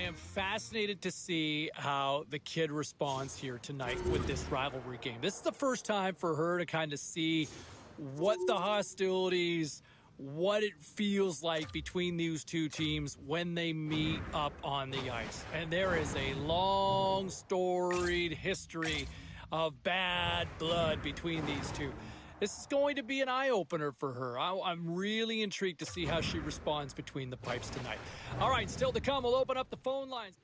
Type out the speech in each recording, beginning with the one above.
am fascinated to see how the kid responds here tonight with this rivalry game. This is the first time for her to kind of see what the hostilities, what it feels like between these two teams when they meet up on the ice. And there is a long, storied history of bad blood between these two. This is going to be an eye-opener for her. I'm really intrigued to see how she responds between the pipes tonight. All right, still to come, we'll open up the phone lines.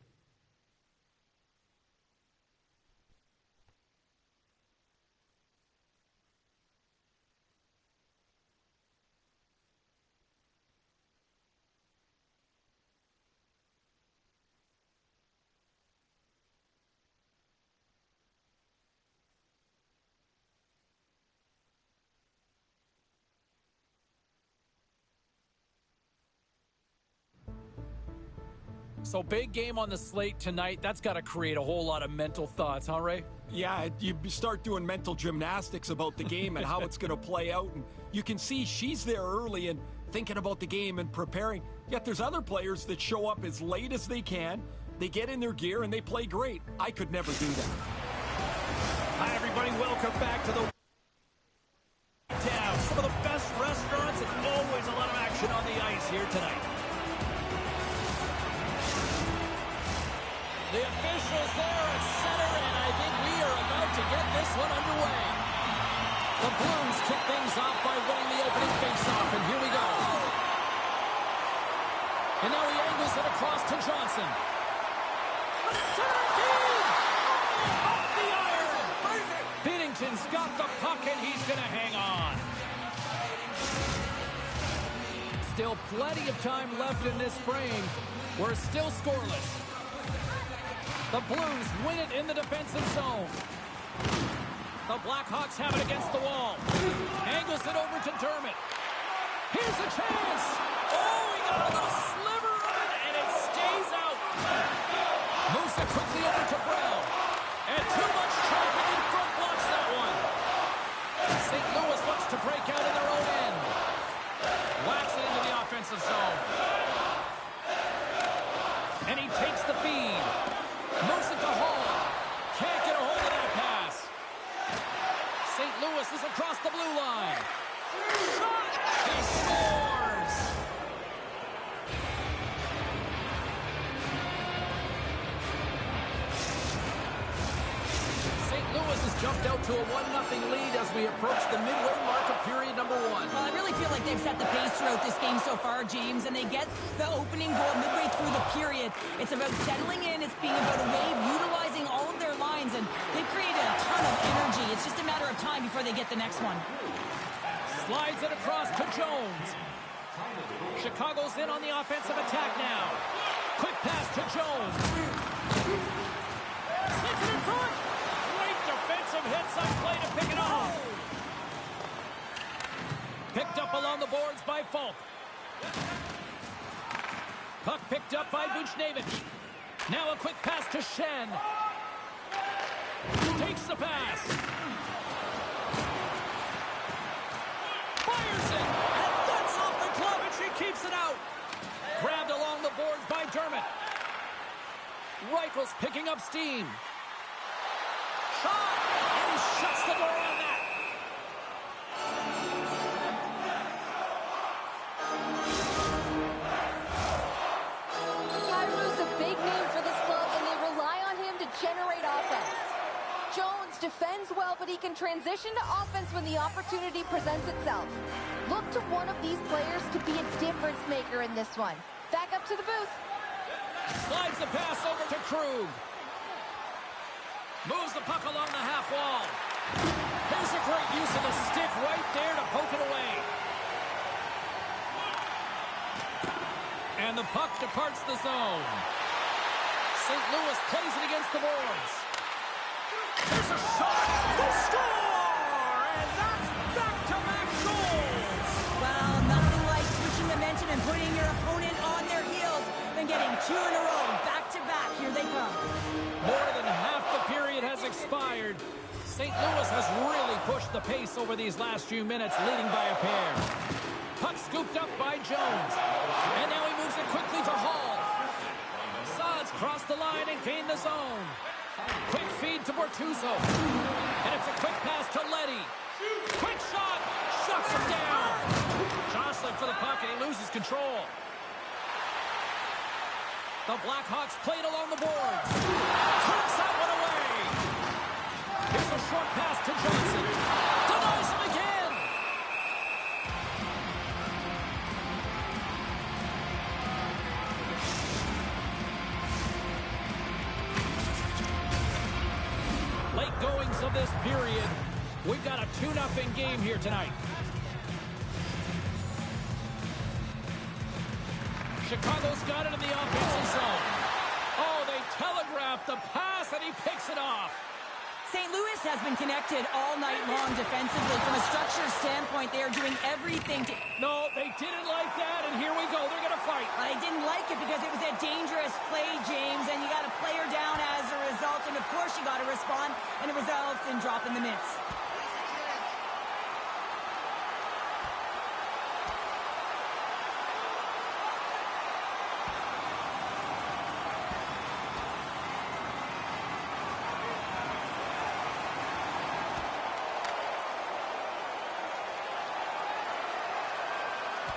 So big game on the slate tonight. That's got to create a whole lot of mental thoughts, huh, Ray? Yeah, you start doing mental gymnastics about the game and how it's going to play out. And you can see she's there early and thinking about the game and preparing. Yet there's other players that show up as late as they can. They get in their gear and they play great. I could never do that. Hi, everybody. Welcome back to the town. Some of the best restaurants and always a lot of action on the ice here tonight. The officials there at center, and I think we are about to get this one underway. The Blues kick things off by winning the opening faceoff, and here we go. And now he angles it across to Johnson. Center feed! Off the iron! Binnington's got the puck, and he's going to hang on. Still plenty of time left in this frame. We're still scoreless. The Blues win it in the defensive zone. The Blackhawks have it against the wall. Angles it over to Dermott. Here's a chance. Oh, he got a little sliver of it, and it stays out. Moves it quickly over to Brown. And too much traffic in front blocks that one. St. Louis looks to break out in their own end. Whacks it into the offensive zone. And he takes the feed. Moves it to Hall. Can't get a hold of that pass. St. Louis is across the blue line. Shot! He scores! St. Louis has jumped out to a 1-0 lead as we approach the midway mark of period number 1. Well, I really feel like they've set the pace throughout this game so far, James, and they get the opening goal midway through the period. It's about settling in. It's being about a wave, utilizing all of their lines, and they've created a ton of energy. It's just a matter of time before they get the next one. Slides it across to Jones. Chicago's in on the offensive attack now. Quick pass to Jones. Sits it in front. Great defensive hits on play to pick it off. Picked up along the boards by Falk. Puck picked up by Buchnevich. Now a quick pass to Shen. Takes the pass. Fires it. And that's off the glove, and she keeps it out. Grabbed along the boards by Dermott. Reichel's picking up steam. Shot! And he shuts the door on that. Defends well, but he can transition to offense when the opportunity presents itself. Look to one of these players to be a difference maker in this one. Back up to the booth. Slides the pass over to Krug. Moves the puck along the half wall. Here's a great use of the stick right there to poke it away. And the puck departs the zone. St. Louis plays it against the boards. There's a shot! They score! And that's back-to-back goals! Well, nothing like switching momentum and putting your opponent on their heels than getting two in a row. Back-to-back, here they come. More than half the period has expired. St. Louis has really pushed the pace over these last few minutes, leading by a pair. Puck scooped up by Jones. And now he moves it quickly to Hall. Saad's gain the zone. Quick feed to Bortuzzo. And it's a quick pass to Letty. Quick shot. Shuts him down. Jostling for the puck, and he loses control. The Blackhawks played along the boards. Turns that one away. Here's a short pass to Johnson. Denies him again. Late goings of this period. We've got a 2-0 game here tonight. Chicago's got it in the offensive zone. Oh, they telegraphed the pass, and he picks it off. St. Louis has been connected all night long defensively. From a structure standpoint, they are doing everything to... No, they didn't like that, and here we go. They're going to fight. I didn't like it because it was a dangerous play, James, and you got a player down as a result, and of course you got to respond, and it results in dropping the mitts.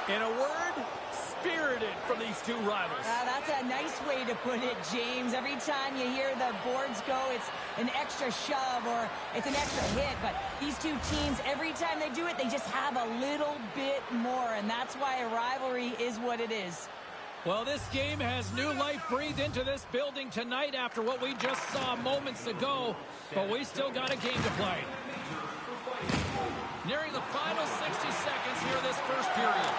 In a word, spirited from these two rivals. That's a nice way to put it, James. Every time you hear the boards go, it's an extra shove or it's an extra hit. But these two teams, every time they do it, they just have a little bit more. And that's why a rivalry is what it is. Well, this game has new life breathed into this building tonight after what we just saw moments ago. But we still got a game to play. Nearing the final 60 seconds here of this first period.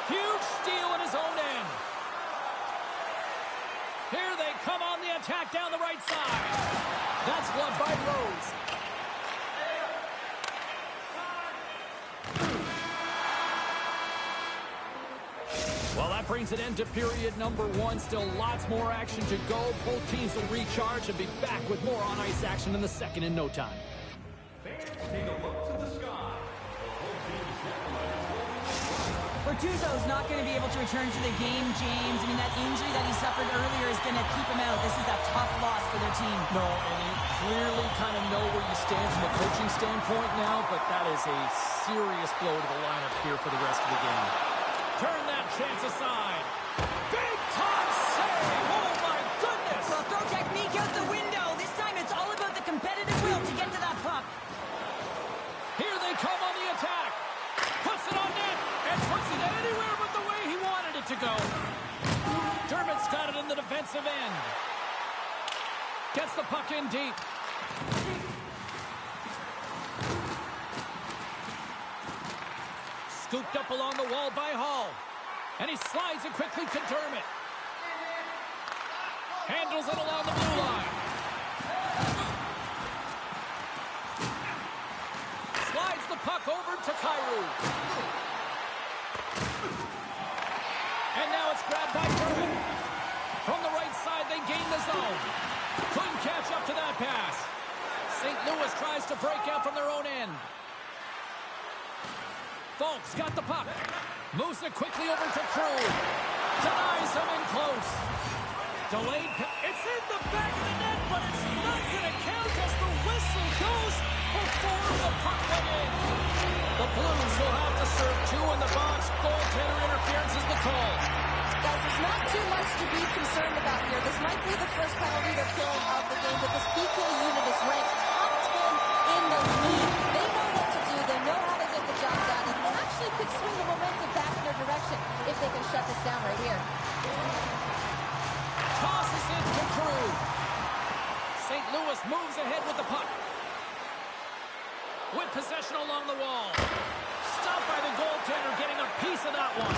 Huge steal in his own end. Here they come on the attack down the right side. That's gloved by Rose. Well, that brings an end to period number 1. Still lots more action to go. Both teams will recharge and be back with more on-ice action in the second in no time. Take a look to the sky. Bortuzzo's not going to be able to return to the game, James. I mean, that injury that he suffered earlier is going to keep him out. This is a tough loss for their team. No, and you clearly kind of know where you stand from a coaching standpoint now, but that is a serious blow to the lineup here for the rest of the game. Turn that chance aside. Big time save. Oh, my goodness. Well, throw technique out the window. This time it's all about the competitive will to get to that puck. Here they come on the attack. Puts it on net and puts it anywhere but the way he wanted it to go. Dermott's got it in the defensive end. Gets the puck in deep. Scooped up along the wall by Hall. And he slides it quickly to Dermott. Handles it along the blue line. Slides the puck over to Kyrou. And now it's grabbed by Dermott. From the right side, they gain the zone. Couldn't catch up to that pass. St. Louis tries to break out from their own end. Folks got the puck. Moves it quickly over to Crew. Denies him in close. Delayed. It's in the back of the net, but it's not going to count as the whistle goes before the puck went in. The Blues will have to serve 2 in the box. Goaltender interference is the call. Guys, there's not too much to be concerned about here. This might be the first penalty they're killing of the game, but this PK unit is ranked top 10 in the league. They know what to do. They know how to get the job done. And they actually could swing the momentum back in their direction if they can shut this down right here. Tosses it to Crew. St. Louis moves ahead with the puck. With possession along the wall. Stopped by the goaltender, getting a piece of that one.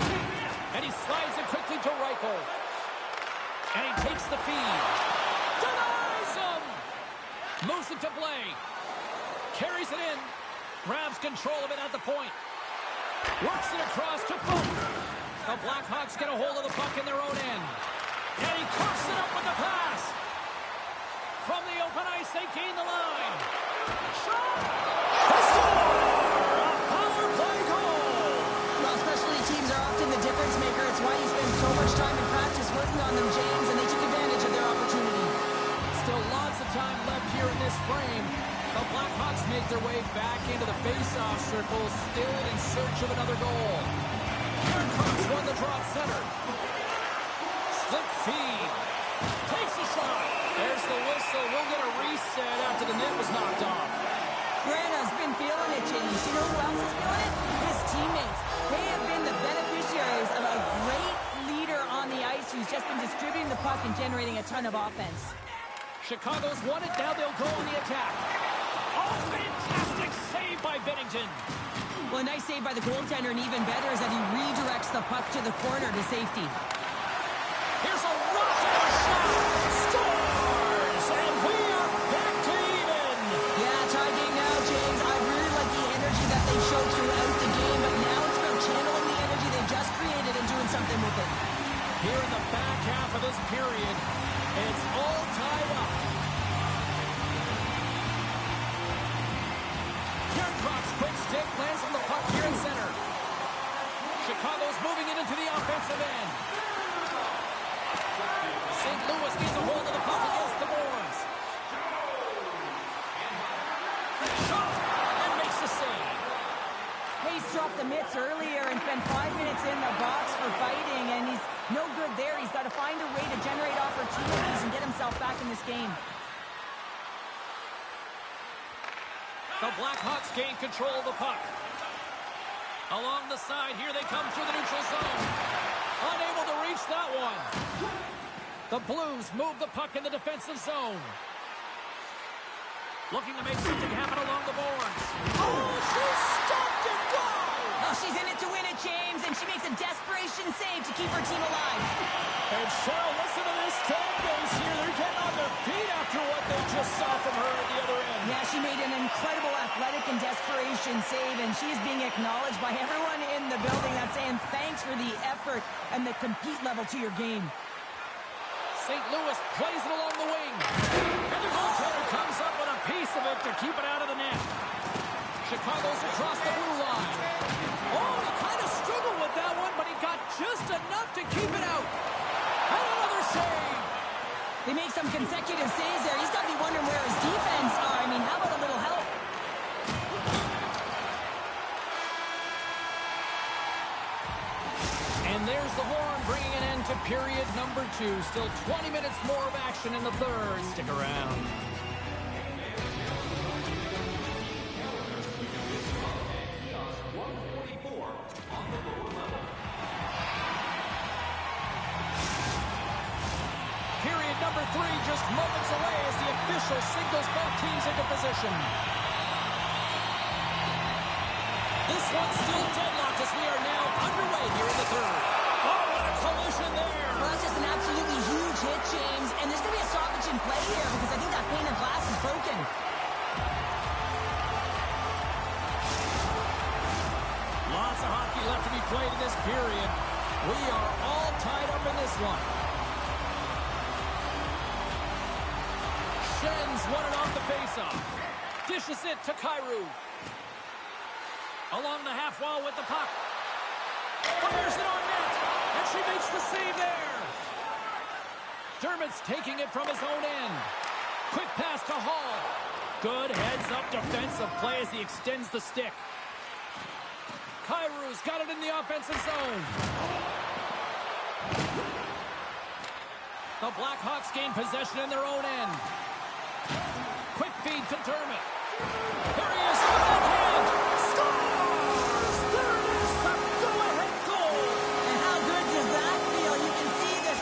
And he slides it quickly to Reichel. And he takes the feed. Denies him! Moves it to Blais. Carries it in. Grabs control of it at the point. Works it across to Folk. The Blackhawks get a hold of the puck in their own end. And he coughs it up with the pass. From the open ice, they gain the line. Shot! They score! A power play goal! Well, especially teams are often the difference maker. It's why you spend so much time in practice working on them, James, and they took advantage of their opportunity. make their way back into the face-off circle, still in search of another goal. Aaron Cox won the draw at center. Slip feed. Takes a shot. There's the whistle. We'll get a reset after the net was knocked off. Brenna's been feeling it, James. You know who else is feeling it? His teammates. They have been the beneficiaries of a great leader on the ice who's just been distributing the puck and generating a ton of offense. Chicago's won it. Now they'll go on the attack. Oh, fantastic save by Bennington. Well, a nice save by the goaltender, and even better is that he redirects the puck to the corner to safety. Here's a rocket shot. Scores! And we are back to even. Yeah, tie game now, James. I really like the energy that they showed throughout the game, but now it's about channeling the energy they just created and doing something with it. Here in the back half of this period, it's all tied up. Kierkegaard's quick stick lands on the puck here in center. Chicago's moving it into the offensive end. St. Louis gets a hold of the puck against the boards. Shot and makes the save. Hayes dropped the mitts earlier and spent 5 minutes in the box for fighting, and he's no good there. He's got to find a way to generate opportunities and get himself back in this game. The Blackhawks gain control of the puck. Along the side, here they come through the neutral zone. Unable to reach that one. The Blues move the puck in the defensive zone. Looking to make something happen along the boards. Oh, she stopped it! Wow! Oh, she's in it to win it, James, and she makes a desperation save to keep her team alive. And Cheryl, listen to this fan base here. They're getting on their feet after what they just saw from her at the other end. Yeah, she made an incredible athletic and desperation save, and she is being acknowledged by everyone in the building that's saying thanks for the effort and the compete level to your game. St. Louis plays it along the wing. And the goaltender comes up with a piece of it to keep it out of the net. Chicago's across the blue line. Oh, he kind of struggled with that one, but he got just enough to keep it out. And another save. They make some consecutive saves there. He's got to be wondering where his defense are. I mean, how about a little help? And there's the horn bringing an end to period number 2. Still 20 minutes more of action in the third. Stick around. Period number 3 just moments away as the official signals both teams into position. This one's still deadlocked as we are now underway here in the third. Oh, what a collision there! Well, that's just an absolutely huge hit, James. And there's going to be a stoppage in play here because I think that pane of glass is broken. Lots of hockey left to be played in this period. We are all tied up in this one. Shen's won it off the faceoff. Dishes it to Kyrou. Along the half wall with the puck. Fires it on net. And she makes the save there. Dermott's taking it from his own end. Quick pass to Hall. Good heads-up defensive play as he extends the stick. Kyrou's got it in the offensive zone. The Blackhawks gain possession in their own end. Quick feed to Dermott. There he is, backhand. Scores! There it is, the go-ahead goal. And how good does that feel? You can see this.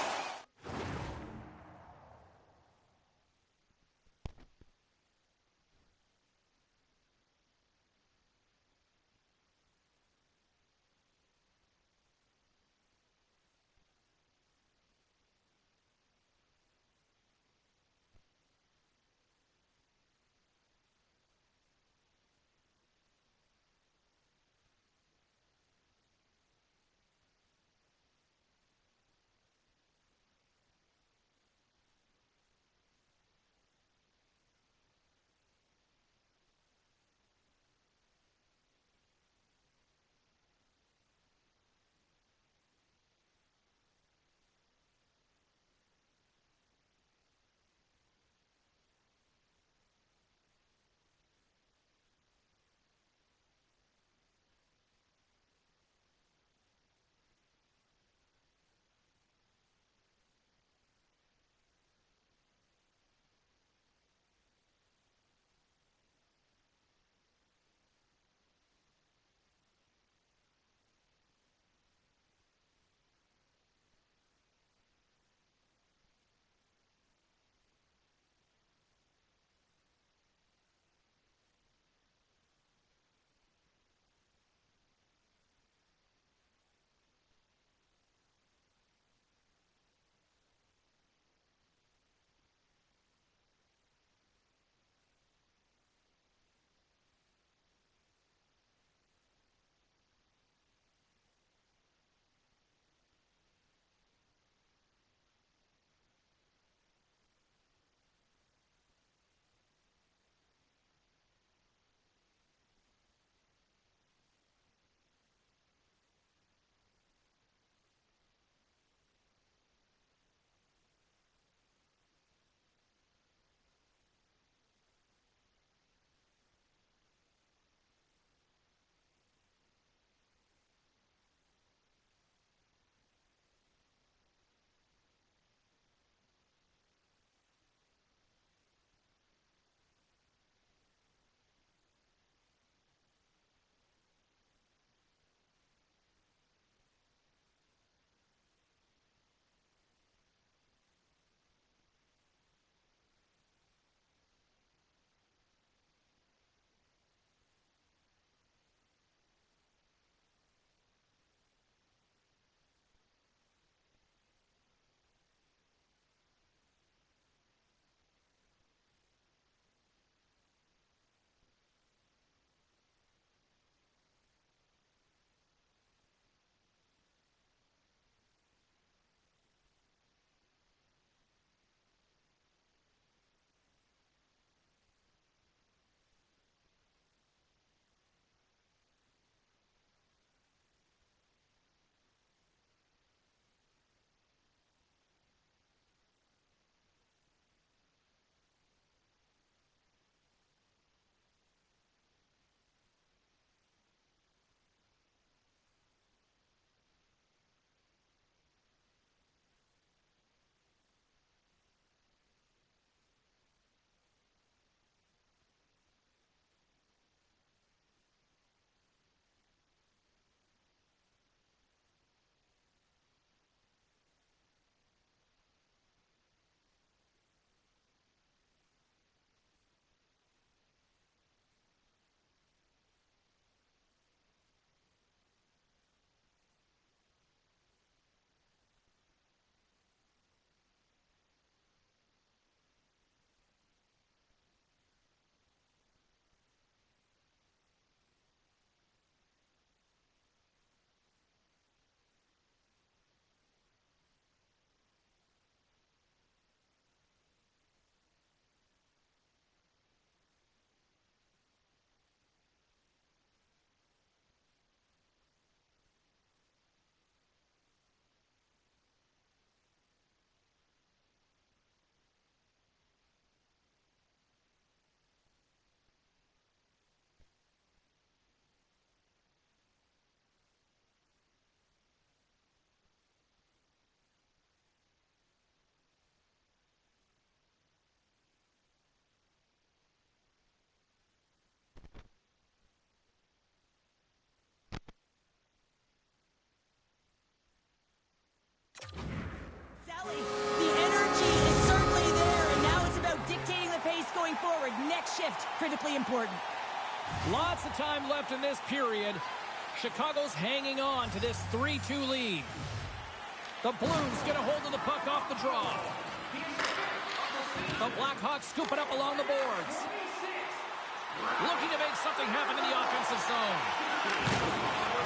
critically important. Lots of time left in this period. Chicago's hanging on to this 3-2 lead. The Blues get a hold of the puck off the draw. The Blackhawks scoop it up along the boards. Looking to make something happen in the offensive zone.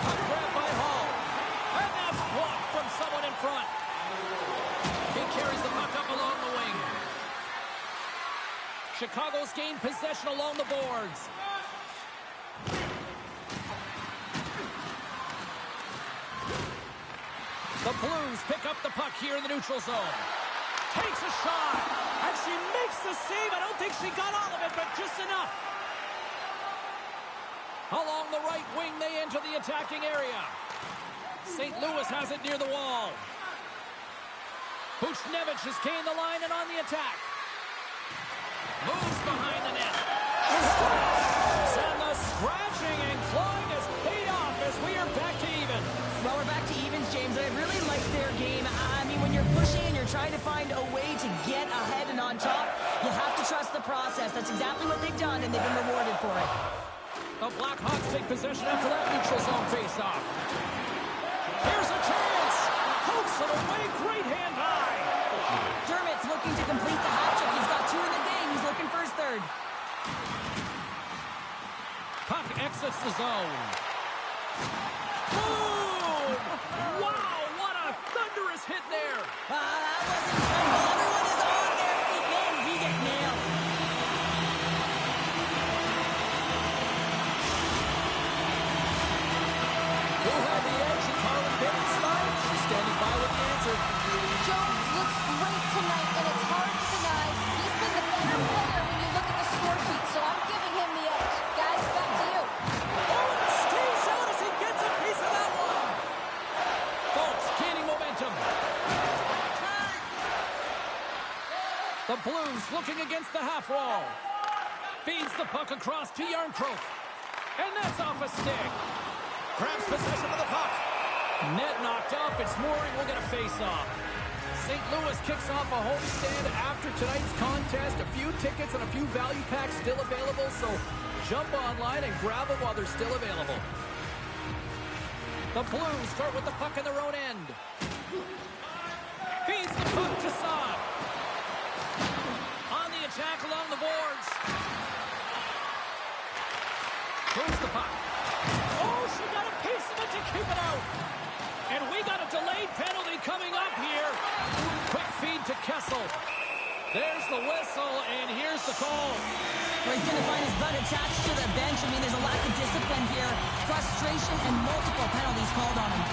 Puck grabbed by Hall. And that's blocked from someone in front. He carries the puck up along the wing. Chicago's gained possession along the boards. The Blues pick up the puck here in the neutral zone. Takes a shot. And she makes the save. I don't think she got all of it, but just enough. Along the right wing, they enter the attacking area. St. Louis has it near the wall. Buchnevich has gained the line and on the attack. Moves behind the net. And the scratching and clawing has paid off as we are back to even. Well, we're back to evens, James. I really like their game. I mean, when you're pushing and you're trying to find a way to get ahead and on top, you have to trust the process. That's exactly what they've done, and they've been rewarded for it. The Blackhawks take possession after that neutral zone faceoff. Here's a chance. Pokes it away. Great hand high. Dermott's looking to complete the hat trick. He's got 2 in the game. He's looking for his 3rd. Puck exits the zone. Boom! Wow, what a thunderous hit there. That wasn't incredible. Everyone is on their feet. Man, he gets nailed. Who had the edge in Carlin Bennett tonight? She's standing by with the answer. Jones looks great tonight, and it's hard to deny. He's been the better player when you look at the score sheet, so I'm giving him the edge. Guys, back to you. Oh, and stays out as he gets a piece of that one. Folks gaining momentum. The Blues looking against the half wall. Feeds the puck across to Yarncroke. And that's off a stick. Grabs possession of the puck. Net knocked off. It's Mooring. We'll get a face-off. St. Louis kicks off a homestand after tonight's contest. A few tickets and a few value packs still available, so jump online and grab them while they're still available. The Blues start with the puck in their own end. Feeds the puck to Saad. On the attack along the boards. Moves the puck. Oh, she got a piece of it to keep it out. And we got a delayed penalty coming up here. Quick feed to Kessel. There's the whistle, and here's the call. Well, he's going to find his butt attached to the bench. I mean, there's a lack of discipline here. Frustration and multiple penalties called on him.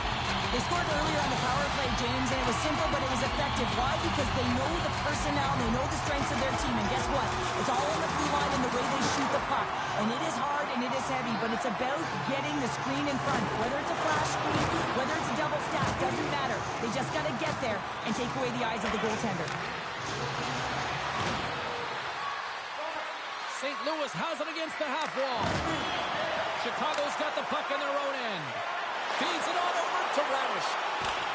They scored earlier on the power play, James, and it was simple, but it was effective. Why? Because they know the personnel, they know the strengths of their team, and guess what? It's all on the blue line and the way they shoot the puck. And it is hard and it is heavy, but it's about getting the screen in front. Whether it's a flash screen, whether it's a double stack, doesn't matter. They just got to get there and take away the eyes of the goaltender. St. Louis has it against the half wall. Chicago's got the puck in their own end. Feeds it on over to Radish.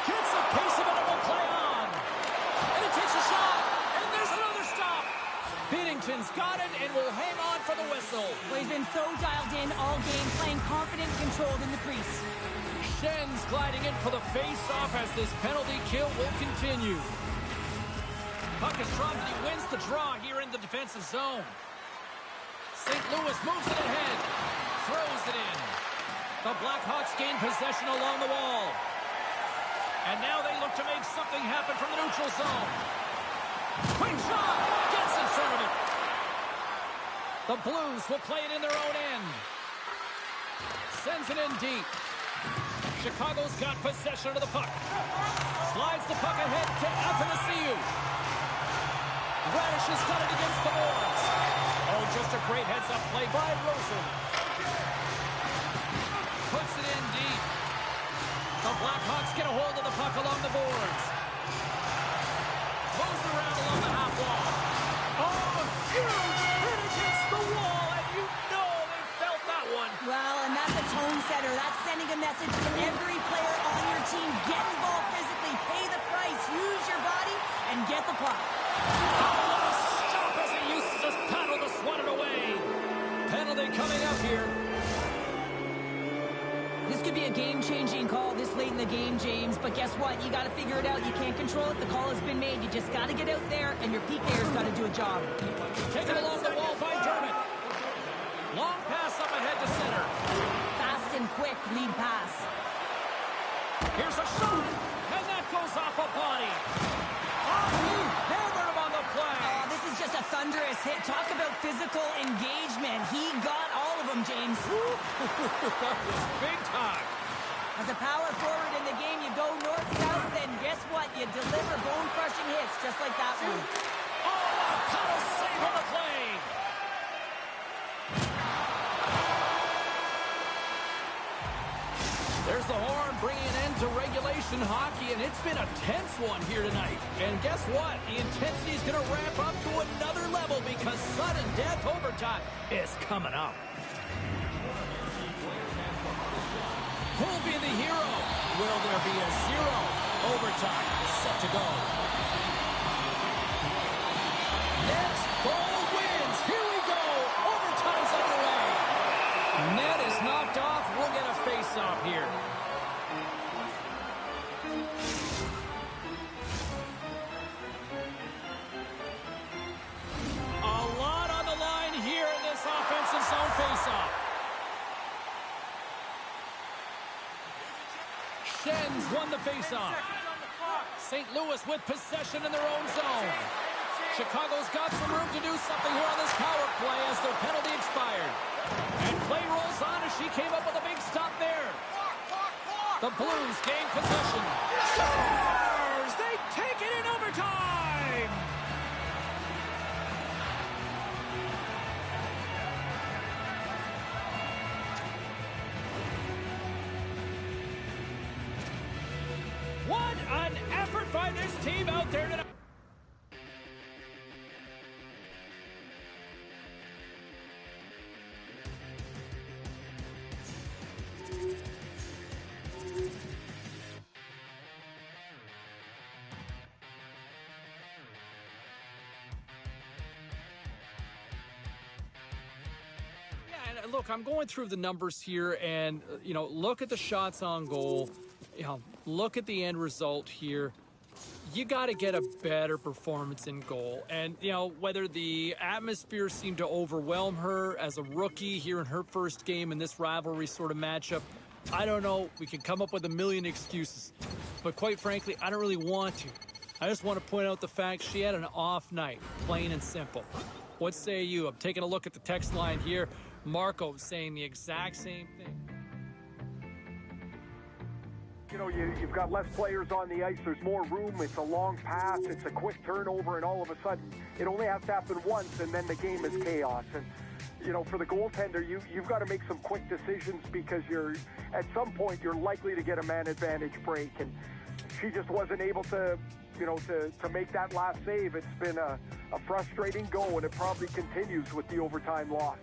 Gets a piece of it and will play on. And it takes a shot. And there's another stop. Binnington's got it and will hang on for the whistle. Well, he's been so dialed in all game, playing confident and controlled in the crease. Schen's gliding in for the face-off as this penalty kill will continue. Puck is dropped and he wins the draw here in the defensive zone. St. Louis moves it ahead. Throws it in. The Blackhawks gain possession along the wall. And now they look to make something happen from the neutral zone. Quick shot! Gets in front of it. The Blues will play it in their own end. Sends it in deep. Chicago's got possession of the puck. Slides the puck ahead to Athanasiou. Radish has got it against the boards. Oh, just a great heads-up play by Rosen. Puts it in deep. The Blackhawks get a hold of the puck along the boards. Moves it around along the half wall. Oh, a huge hit against the wall, and you know they felt that one. Well, and that's a tone setter. That's sending a message to every player on your team. Get involved physically, pay the price, use your body, and get the puck. Oh, what a stop as he used to just paddle to swat it away. here. This could be a game-changing call this late in the game, James. But guess what? You got to figure it out. You can't control it. The call has been made. You just got to get out there, and your PKer's got to do a job. Taken along the wall by Dermott. Long pass up ahead to center. Fast and quick lead pass. Here's a shot, and that goes off a body. Hammered him on the play. Oh, this is just a thunderous hit. Talk about physical engagement. He got all of them, James. That was big time. As a power forward in the game, you go north-south, and guess what? You deliver bone-crushing hits just like that one. Oh, a tunnel save on the play. There's the horn bringing an end to regulation hockey, and it's been a tense one here tonight. And guess what? The intensity is going to ramp up to another level because sudden death overtime is coming up. Who'll be the hero? Will there be a zero? Overtime set to go. Next goal wins. Here we go. Overtime's underway. Net is knocked off. We'll get a face-off here. A lot on the line here in this offensive zone face-off. Shen's won the face-off. St. Louis with possession in their own zone. Chicago's got some room to do something here on this power play as their penalty expired. And play rolls on as she came up with a big stop there. The Blues gain possession. Scores! They take it in overtime! What an effort by this team out there tonight. Look, I'm going through the numbers here, and, look at the shots on goal. Look at the end result here. You got to get a better performance in goal. And, whether the atmosphere seemed to overwhelm her as a rookie here in her first game in this rivalry sort of matchup, I don't know. We can come up with a million excuses. But quite frankly, I don't really want to. I just want to point out the fact she had an off night, plain and simple. What say you? I'm taking a look at the text line here. Marco saying the exact same thing. You've got less players on the ice. There's more room. It's a long pass. It's a quick turnover, and all of a sudden, it only has to happen once, and then the game is chaos. And, for the goaltender, you've got to make some quick decisions because at some point, you're likely to get a man advantage break. And she just wasn't able to make that last save. It's been a frustrating go, and it probably continues with the overtime loss.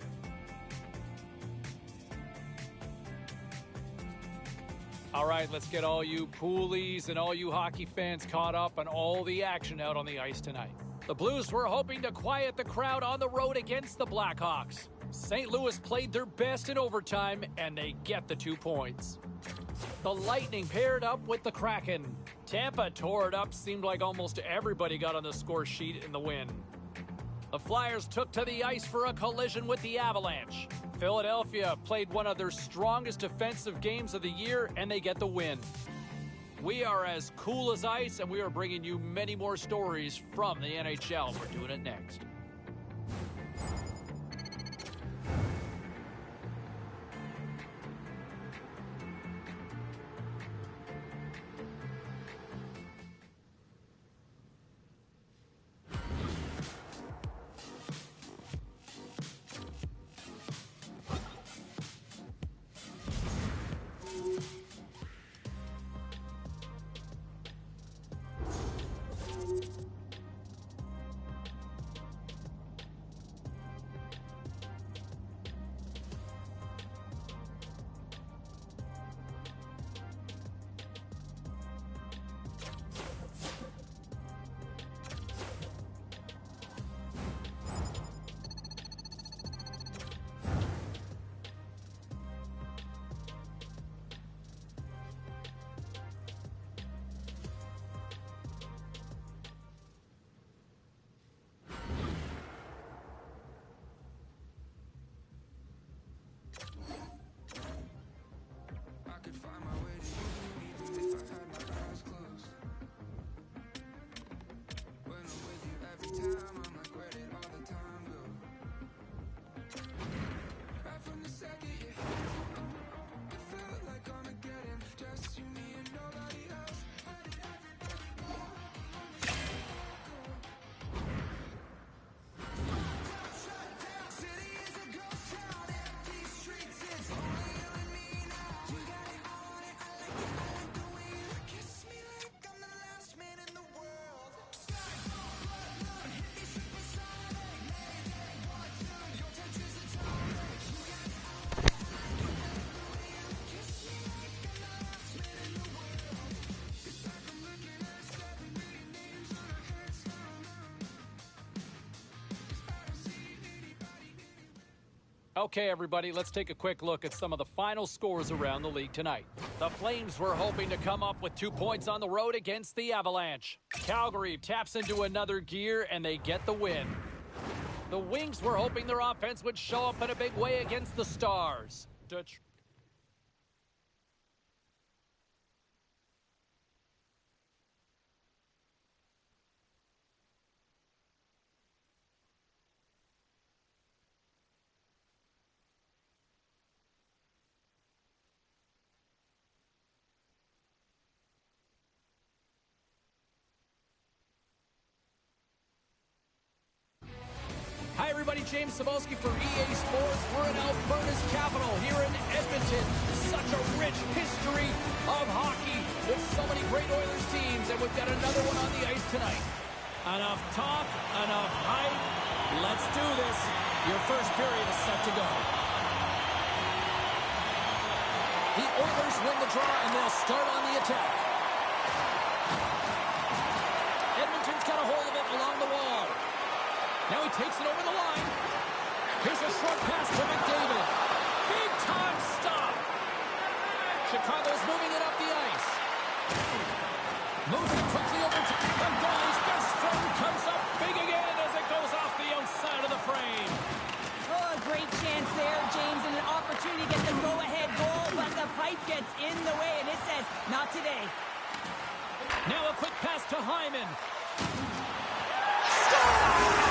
All right, let's get all you poolies and all you hockey fans caught up on all the action out on the ice tonight. The Blues were hoping to quiet the crowd on the road against the Blackhawks. St. Louis played their best in overtime, and they get the 2 points. The Lightning paired up with the Kraken. Tampa tore it up. Seemed like almost everybody got on the score sheet in the win. The Flyers took to the ice for a collision with the Avalanche. Philadelphia played one of their strongest defensive games of the year, and they get the win. We are as cool as ice, and we are bringing you many more stories from the NHL. We're doing it next. Okay, everybody, let's take a quick look at some of the final scores around the league tonight. The Flames were hoping to come up with 2 points on the road against the Avalanche. Calgary taps into another gear, and they get the win. The Wings were hoping their offense would show up in a big way against the Stars. Hi, everybody. James Cebulski for EA Sports. We're in Alberta's capital here in Edmonton. Such a rich history of hockey with so many great Oilers teams, and we've got another one on the ice tonight. Enough talk, enough hype. Let's do this. Your first period is set to go. The Oilers win the draw, and they'll start on the attack. Edmonton's got a hold of it along the wall. Now he takes it over the line. Here's a short pass to McDavid. Big time stop. Chicago's moving it up the ice. Moves it quickly over to the goalie's best friend. Comes up big again as it goes off the outside of the frame. Oh, a great chance there, James, and an opportunity to get the go-ahead goal, but the pipe gets in the way, and it says, not today. Now a quick pass to Hyman. Score!